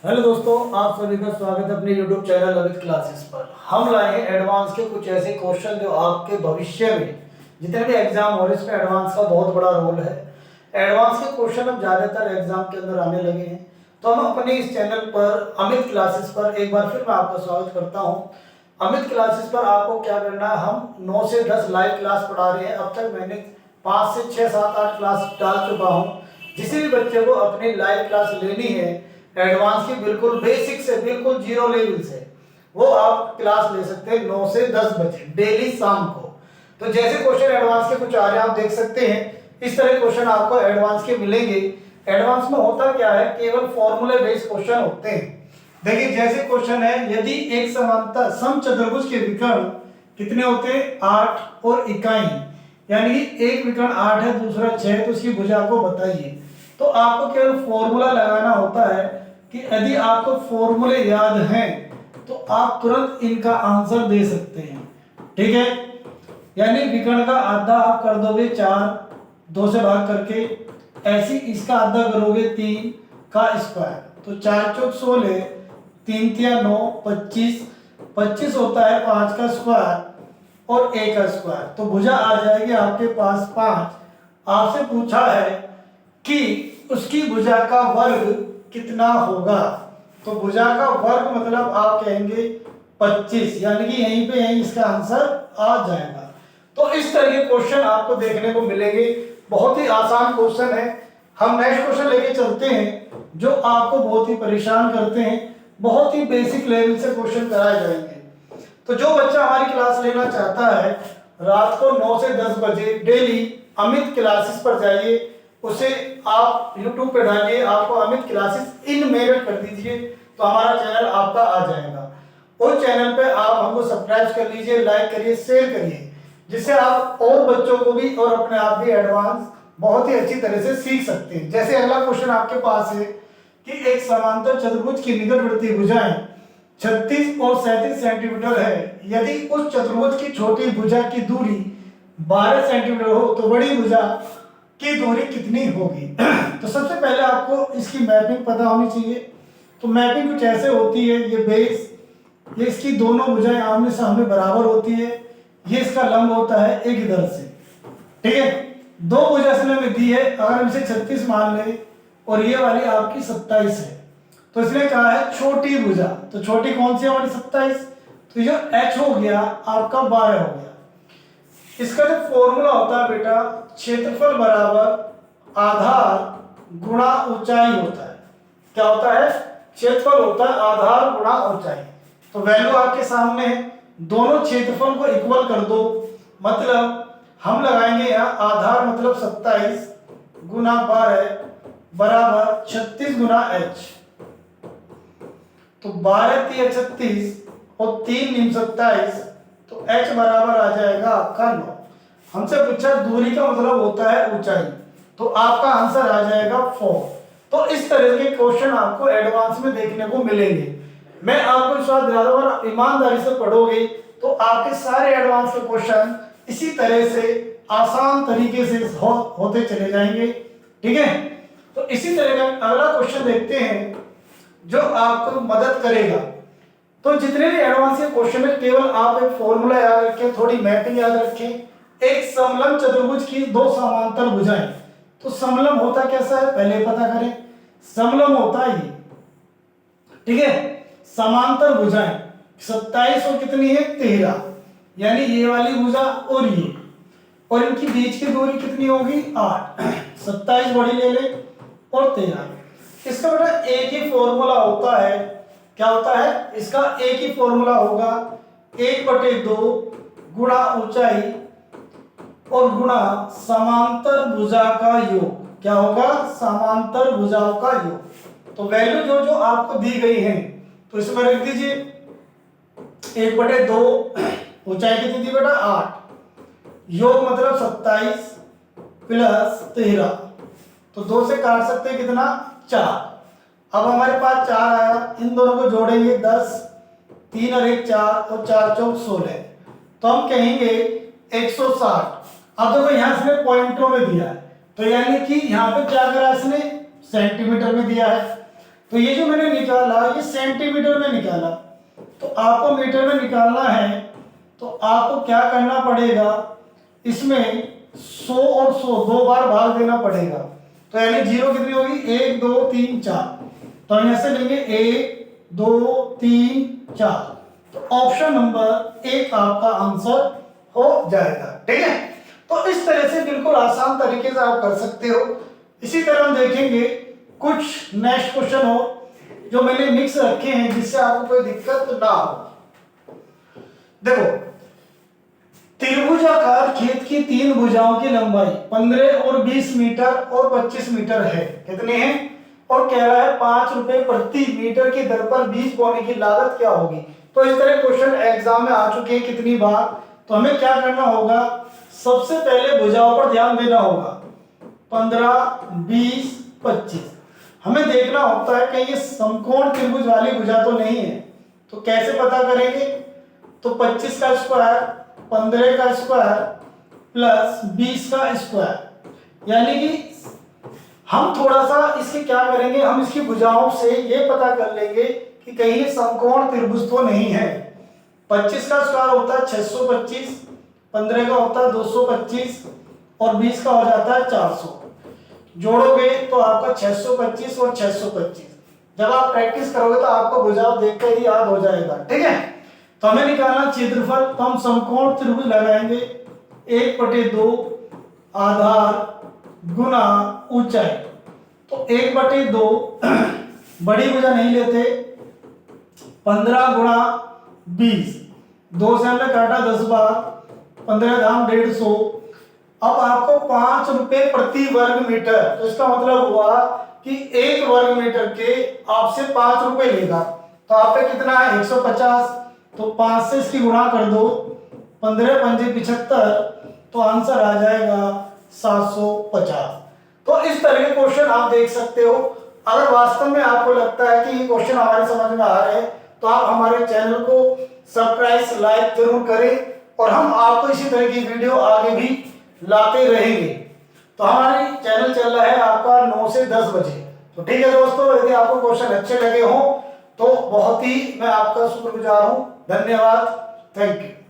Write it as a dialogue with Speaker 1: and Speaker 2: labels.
Speaker 1: Hello दोस्तों, आप सभी का स्वागत है अपने YouTube चैनल अमित क्लासेस पर। हम लाए हैं एडवांस के कुछ ऐसे क्वेश्चन जो आपके भविष्य में जितने भी एग्जाम हो रहे हैं इसमें एडवांस का बहुत बड़ा रोल है। एडवांस के क्वेश्चन अब ज़्यादातर एग्जाम के अंदर आने लगे हैं, तो हम अपने इस चैनल पर अमित क्लासेस पर एक बार फिर मैं आपका स्वागत करता हूँ। अमित क्लासेस पर आपको क्या करना है, हम 9 से 10 लाइव क्लास पढ़ा रहे हैं। अब तक मैंने 5 से 6, 7, 8 क्लास डाल चुका हूँ। जिस भी बच्चे को अपनी लाइव क्लास लेनी है एडवांस की, बिल्कुल बेसिक से बिल्कुल जीरो लेवल से, वो आप क्लास ले सकते हैं 9 से 10 बजे डेली शाम को। तो जैसे क्वेश्चन एडवांस के कुछ आ रहे हैं आप देख सकते हैं, इस तरह क्वेश्चन आपको एडवांस के मिलेंगे। एडवांस में होता क्या है, केवल फॉर्मूले बेस्ड क्वेश्चन होते हैं। देखिए जैसे क्वेश्चन है, यदि एक समांतर समचतुर्भुज के विकर्ण कितने होते हैं 8 और इकाई, यानी एक विकर्ण 8 है दूसरा 6 है, तो उसकी भुजा को बताइए। तो आपको केवल फॉर्मूला लगाना होता है कि यदि आपको फॉर्मूले याद हैं तो आप तुरंत इनका आंसर दे सकते हैं। ठीक है, यानी विकर्ण का आधा आप कर दोगे 4, 2 से भाग करके, ऐसी इसका आधा करोगे 3 का स्क्वायर, तो 4 चौक 16, 3 तिया 9, 25, 25 होता है 5 का स्क्वायर और 1 का स्क्वायर, तो भुजा आ जाएगी आपके पास 5। आपसे पूछा है कि उसकी भुजा का वर्ग कितना होगा, तो भुजा का वर्ग मतलब आप कहेंगे 25, यानी कि यहीं पे यहीं इसका आंसर आ जाएगा। तो इस तरह के क्वेश्चन आपको देखने को मिलेंगे, बहुत ही आसान क्वेश्चन है। हम नेक्स्ट क्वेश्चन लेके चलते हैं जो आपको बहुत ही परेशान करते हैं, बहुत ही बेसिक लेवल से क्वेश्चन कराए जाएंगे। तो जो बच्चा हमारी क्लास लेना चाहता है, रात को 9 से 10 बजे डेली अमित क्लासेस पर जाइए, उसे आप YouTube पे डालिए, आपको अमित क्लासेस इन मेरिट कर दीजिए, तो हमारा चैनल आपका आ जाएगा। उस चैनल पे आप हमको सब्सक्राइब कर लीजिए, लाइक करिए, शेयर करिए, जिससे आप और बच्चों को भी और अपने आप भी एडवांस बहुत ही अच्छी तरह से सीख सकते हैं। जैसे अगला क्वेश्चन आपके पास है कि एक समांतर चतुर्भुज की निकटवर्ती भुजाएं 36 और 37 सेंटीमीटर है, यदि उस चतुर्भुज की छोटी भुजा की दूरी 12 सेंटीमीटर हो तो बड़ी भुजा की दूरी कितनी होगी। तो सबसे पहले आपको इसकी मैपिंग पता होनी चाहिए। तो मैपिंग कुछ ऐसे होती है, ये बेस, ये इसकी दोनों भुजाएं आमने सामने बराबर होती है, ये इसका लंब होता है एक इधर से। ठीक है, दो भुजा इसने में दी है, अगर हम इसे 36 मान ले और ये वाली आपकी 27 है, तो इसने कहा है छोटी भुजा, तो छोटी कौन सी है हमारी 27, तो जो h हो गया आपका 12 हो गया। इसका जो फॉर्मूला होता है बेटा, क्षेत्रफल बराबर आधार गुणा ऊंचाई होता है। क्या होता है, क्षेत्रफल होता है आधार गुणा ऊंचाई। तो वैल्यू आपके सामने है, दोनों क्षेत्रफल को इक्वल कर दो, मतलब हम लगाएंगे यहाँ आधार मतलब 27 गुना 12 बराबर 36 गुना h, तो 12 3 36 और 3 9 27, तो h बराबर आ जाएगा आपका 9। हमसे पूछा दूरी का मतलब होता है ऊंचाई, तो आपका आंसर आ जाएगा 4। तो इस तरह के क्वेश्चन आपको एडवांस में देखने को मिलेंगे। मैं आपको विश्वास दिलाता हूं, अगर ईमानदारी से पढ़ोगे तो आपके सारे एडवांस के क्वेश्चन इसी तरह से आसान तरीके से होते चले जाएंगे। ठीक है, तो इसी तरह का अगला क्वेश्चन देखते हैं जो आपको मदद करेगा। तो जितने भी एडवांस के क्वेश्चन है, केवल आप एक फॉर्मूला याद रखें, थोड़ी मैपिंग याद रखें। एक समलंब चतुर्भुज की दो समांतर भुजाएं, तो समलंब होता कैसा है पहले पता करें। समलंब होता है ये, ठीक है, समांतर भुजाएं 27 और कितनी है 13, यानी ये वाली भुजा और ये, और इनकी बीच की दूरी कितनी होगी 8, 27 बड़ी ले ले और 13। इसका बेटा एक ही फॉर्मूला होता है, क्या होता है इसका एक ही फॉर्मूला होगा, 1/2 गुणा ऊंचाई और गुणा समांतर भुजा का योग। क्या होगा, समांतर भुजाओं का योग। तो वैल्यू जो जो आपको दी गई है तो इसमें रख दीजिए 1/2, ऊंचाई कितनी थी बेटा 8, योग मतलब 27 प्लस 13, तो 2 से काट सकते हैं कितना 4। अब हमारे पास 4 आया, इन दोनों को जोड़ेंगे 10, 3 और 1 4 और 4 चौक 16, तो हम कहेंगे 160। अब देखो यहां इसने पॉइंटों में दिया है, तो यानी कि यहां पे क्या करा इसने सेंटीमीटर में दिया है। तो ये जो मैंने निकाला ये सेंटीमीटर में निकाला, तो आपको मीटर में निकालना है तो आपको क्या करना पड़ेगा, इसमें 100 और 100 दो बार भाग देना पड़ेगा। तो यानी जीरो कितनी होगी, 1 2 3 4, तो हम ऐसे लेंगे 1 2 3 4। तो ऑप्शन नंबर 1 आपका आंसर हो जाएगा। ठीक है, तो इस तरह से बिल्कुल आसान तरीके से आप कर सकते हो। इसी तरह हम देखेंगे कुछ नेक्स्ट क्वेश्चन हो जो मैंने मिक्स रखे हैं जिससे आपको कोई दिक्कत ना हो। देखो, त्रिभुजाकार खेत की 3 भुजाओं की लंबाई 15 और 20 मीटर और 25 मीटर है। कितने हैं, और कह रहा है 5 रुपए प्रति मीटर की दर पर बीज बोने की लागत क्या होगी। तो इस तरह क्वेश्चन एग्जाम में आ चुके हैं कितनी बार। तो हमें क्या करना होगा, सबसे पहले भुजाओं पर ध्यान देना होगा, 15 20 25। हमें देखना होता है कि ये समकोण त्रिभुज वाली भुजा तो नहीं है। तो कैसे पता करेंगे, तो 25 का स्क्वायर 15 का स्क्वायर प्लस 20 का स्क्वायर, यानी कि हम थोड़ा सा इसके क्या करेंगे, हम इसकी भुजाओं से ये पता कर लेंगे कि कहीं ये समकोण त्रिभुज तो नहीं है। 25 का स्क्वायर होता है 625, 15 का होता है 225 और 20 का हो जाता है 400। जोड़ोगे तो आपका 625 और 625। जब आप प्रैक्टिस करोगे तो आपको भुजाओं देखकर ही याद हो जाएगा। ठीक है, तो हमें निकालना क्षेत्रफल, तो हम समकोण त्रिभुज लगाएंगे 1/2 आधार गुना ऊंचाई। तो 1/2 बड़ी भुजा नहीं लेते, 15 गुणा 20, 2 से हमने काटा 10 बार, 15 दाम 150। अब आपको 5 रुपए प्रति वर्ग मीटर, तो इसका मतलब हुआ कि 1 वर्ग मीटर के आपसे 5 रुपए लेगा। तो आप पे कितना है 150, तो 5 से इसकी गुणा कर दो, 15 पंजे 75, तो आंसर आ जाएगा 750। तो इस तरह के क्वेश्चन आप देख सकते हो। अगर वास्तव में आपको लगता है कि ये क्वेश्चन हमारे समझ में आ रहे हैं तो आप हमारे चैनल को सब्सक्राइब लाइक जरूर करें, और हम आपको इसी तरह की वीडियो आगे भी लाते रहेंगे। तो हमारे चैनल चल रहा है आपका 9 से 10 बजे। तो ठीक है दोस्तों, यदि आपको क्वेश्चन अच्छे लगे हों तो बहुत ही मैं आपका शुक्रगुजार हूं। धन्यवाद, थैंक यू।